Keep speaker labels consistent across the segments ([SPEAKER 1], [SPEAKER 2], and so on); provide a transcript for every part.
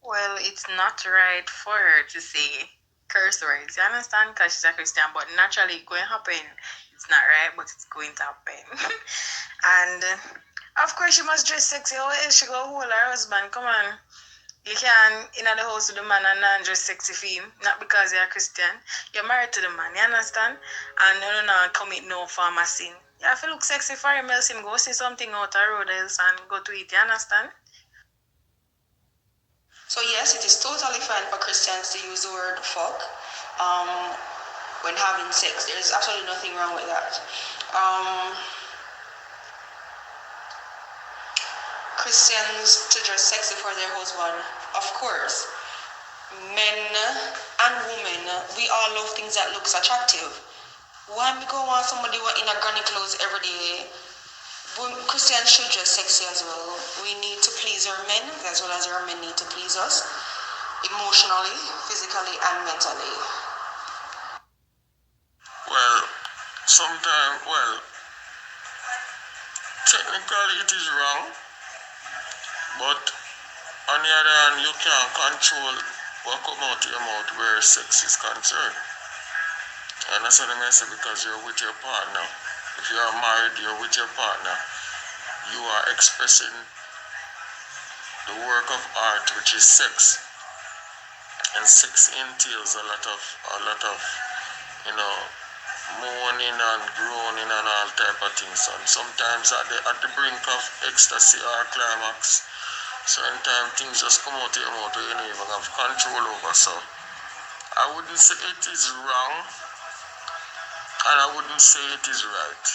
[SPEAKER 1] Well, it's not right for her to say curse words, you understand? Because she's a Christian, but naturally it's going to happen. It's not right, but it's going to happen. And of course, she must dress sexy. How else she go hold her husband? Come on. You can in the house with the man and not dress sexy for him, not because you're a Christian. You're married to the man, you understand? And you don't commit no form of sin. You have to look sexy for him, else him go see something out the road else and go to it, you understand?
[SPEAKER 2] So yes, it is totally fine for Christians to use the word fuck um, when having sex. There is absolutely nothing wrong with that. Um, Christians to dress sexy for their husband, of course. Men and women, we all love things that looks attractive. Why we go on somebody in a granny clothes every day? Christians should dress sexy as well. We need to please our men as well as our men need to please us emotionally, physically, and mentally.
[SPEAKER 3] Well, sometimes, well, technically it is wrong, but on the other hand, you can't control what come out your mouth where sex is concerned. And that's what I say because you're with your partner. If you are married, you're with your partner. You are expressing the work of art, which is sex. And sex entails a lot of, you know, moaning and groaning and all type of things. And sometimes at the brink of ecstasy or climax, certain time things just come out of your mouth you don't even have control over. So I wouldn't say it is wrong and I wouldn't say it is right.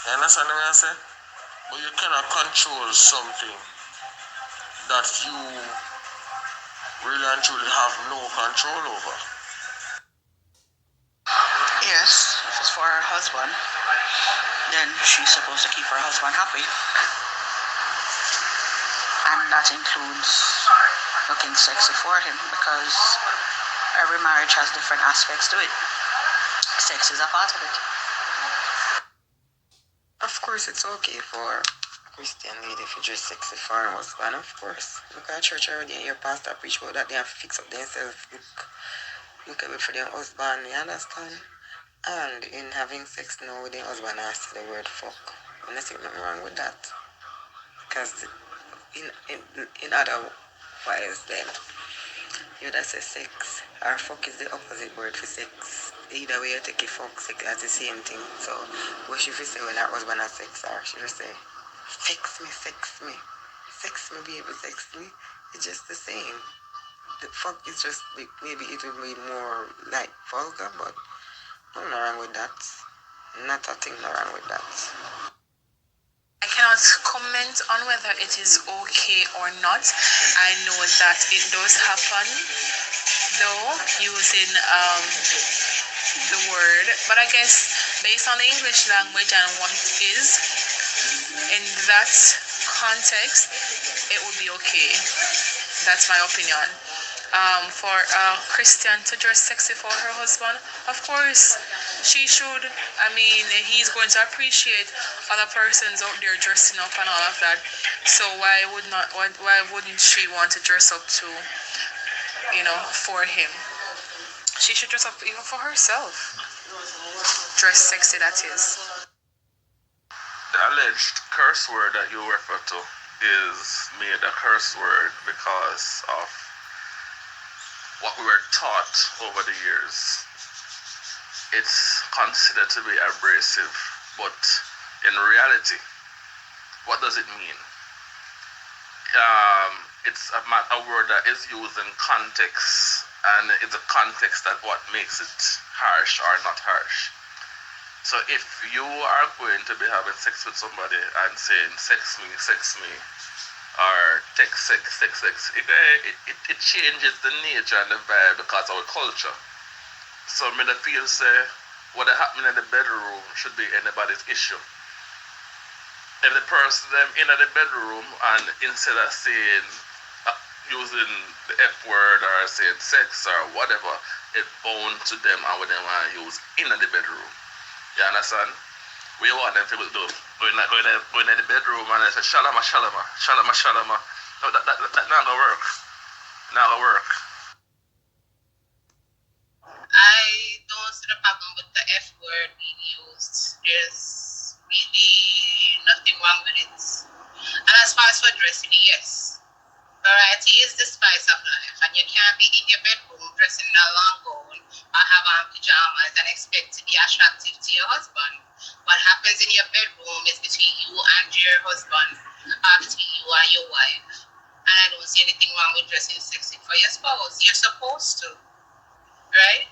[SPEAKER 3] You understand what I say? But you cannot control something that you really and truly have no control over.
[SPEAKER 2] Yes, if it's for her husband, then she's supposed to keep her husband happy. And that includes looking sexy for him because every marriage has different aspects to it. Sex is a part of it.
[SPEAKER 1] Of course, it's okay for a Christian lady if you dress sexy for her husband, of course. Look at church already and your pastor preach about that they have to fix up themselves, look away for their husband, you understand? And in having sex now with their husband, I say the word fuck. And I see nothing wrong with that. Because in other wise, then you would say sex or fuck is the opposite word for sex. Either way you take it, fuck, sex as the same thing. So what she say when her husband has sex, or she will say sex me, sex me, sex me, baby, sex me. It's just the same. The fuck is just maybe it will be more like vulgar, but nothing wrong with that. Not a thing wrong with that. I cannot comment on whether it is okay or not. I know that it does happen, though, using the word. But I guess based on the English language and what it is, in that context, it would be okay. That's my opinion. For a Christian to dress sexy for her husband, of course, she should. I mean, he's going to appreciate other persons out there dressing up and all of that. So why wouldn't she want to dress up too? For him. She should dress up even for herself. Dress sexy, that is.
[SPEAKER 3] The alleged curse word that you refer to is made a curse word because of what we were taught over the years. It's considered to be abrasive, but in reality, what does it mean? It's a word that is used in context, and it's a context that what makes it harsh or not harsh. So if you are going to be having sex with somebody and saying sex me, or text sex, it changes the nature and the vibe because of our culture. So me that feel say what happening in the bedroom should be anybody's issue. If the person them in the bedroom and instead of saying using the F word or saying sex or whatever, it bound to them and what they want to use in the bedroom. You understand? We want them people to do. Going in the bedroom and they say shalama. No, that not gonna work. Not gonna work.
[SPEAKER 4] I don't see the problem with the F word being used. There's really nothing wrong with it. And as far as for dressing, yes. Variety is the spice of life, and you can't be in your bedroom dressing in a long gown or have on pajamas and expect to be attractive to your husband. What happens in your bedroom is between you and your husband, or between you and your wife. And I don't see anything wrong with dressing sexy for your spouse. You're supposed to, right?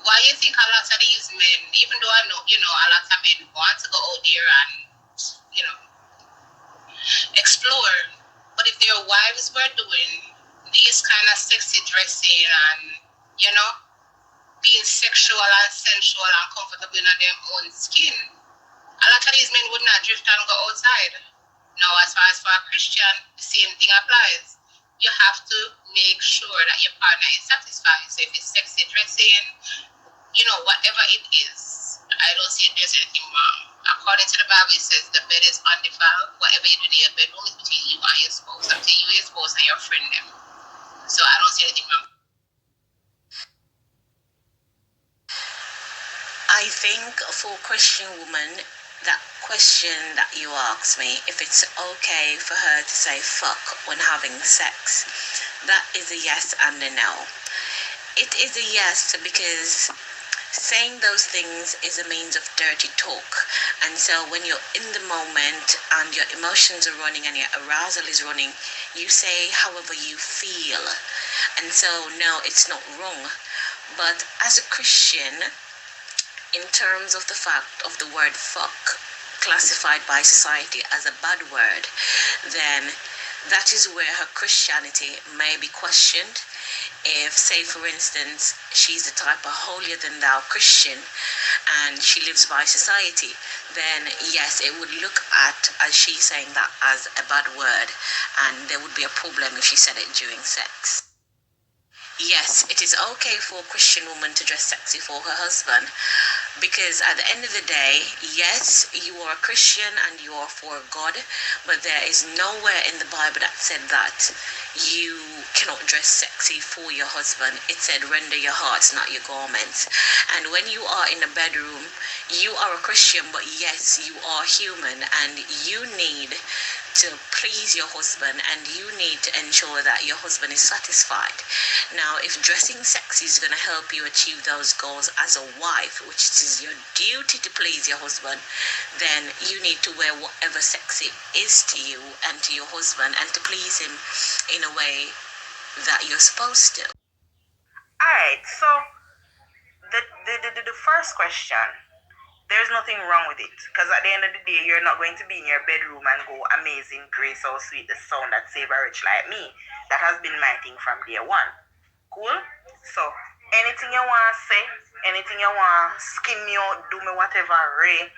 [SPEAKER 4] Why you think a lot of these men, even though I know, a lot of men want to go out there and, explore, but if their wives were doing these kind of sexy dressing and, being sexual and sensual and comfortable in their own skin, a lot of these men would not drift and go outside. Now, as far as for a Christian, the same thing applies. You have to make sure that your partner is satisfied. So if it's sexy dressing, whatever it is, I don't see there's anything wrong. According to the Bible, it says the bed is undefiled. Whatever you do in your bedroom is between you and your spouse, up to you, your spouse, and your friend them. So I don't see anything wrong.
[SPEAKER 5] I think for Christian woman, that question that you asked me, if it's okay for her to say fuck when having sex, that is a yes and a no. It is a yes because saying those things is a means of dirty talk. And so when you're in the moment and your emotions are running and your arousal is running, you say however you feel. And so, no, it's not wrong. But as a Christian, in terms of the fact of the word fuck classified by society as a bad word, then that is where her Christianity may be questioned. If, say, for instance, she's the type of holier than thou Christian and she lives by society, then yes, it would look at as she saying that as a bad word, and there would be a problem if she said it during sex. Yes, it is okay for a Christian woman to dress sexy for her husband, because at the end of the day, yes, you are a Christian and you are for God, but there is nowhere in the Bible that said that you cannot dress sexy for your husband. It said render your hearts, not your garments. And when you are in a bedroom, you are a Christian, but yes, you are human and you need to please your husband and you need to ensure that your husband is satisfied. Now, if dressing sexy is going to help you achieve those goals as a wife, which is your duty to please your husband, then you need to wear whatever sexy is to you and to your husband and to please him in a way that you're supposed to.
[SPEAKER 1] Alright, so the first question, there's nothing wrong with it, because at the end of the day, you're not going to be in your bedroom and go, amazing grace, how sweet the sound that save a rich like me. That has been my thing from day one. Cool? So anything you want to say, anything you want to skin me out, do me whatever, Ray,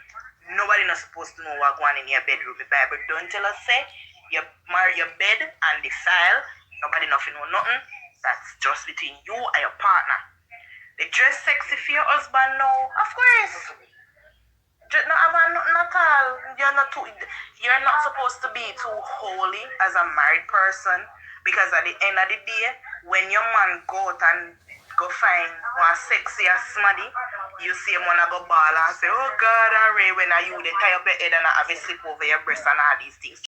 [SPEAKER 1] nobody not supposed to know what's going on in your bedroom. The Bible don't tell us, say, you marry your bed and defile, nobody nothing know nothing. That's just between you and your partner. They dress sexy for your husband now, of course. Just not have nothing at all. You're not supposed to be too holy as a married person, because at the end of the day, when your man go out and go find one sexy as smaddy, you see him wanna go ball and say, oh God, Ray, when are you they tie up your head and have a slip over your breast and all these things.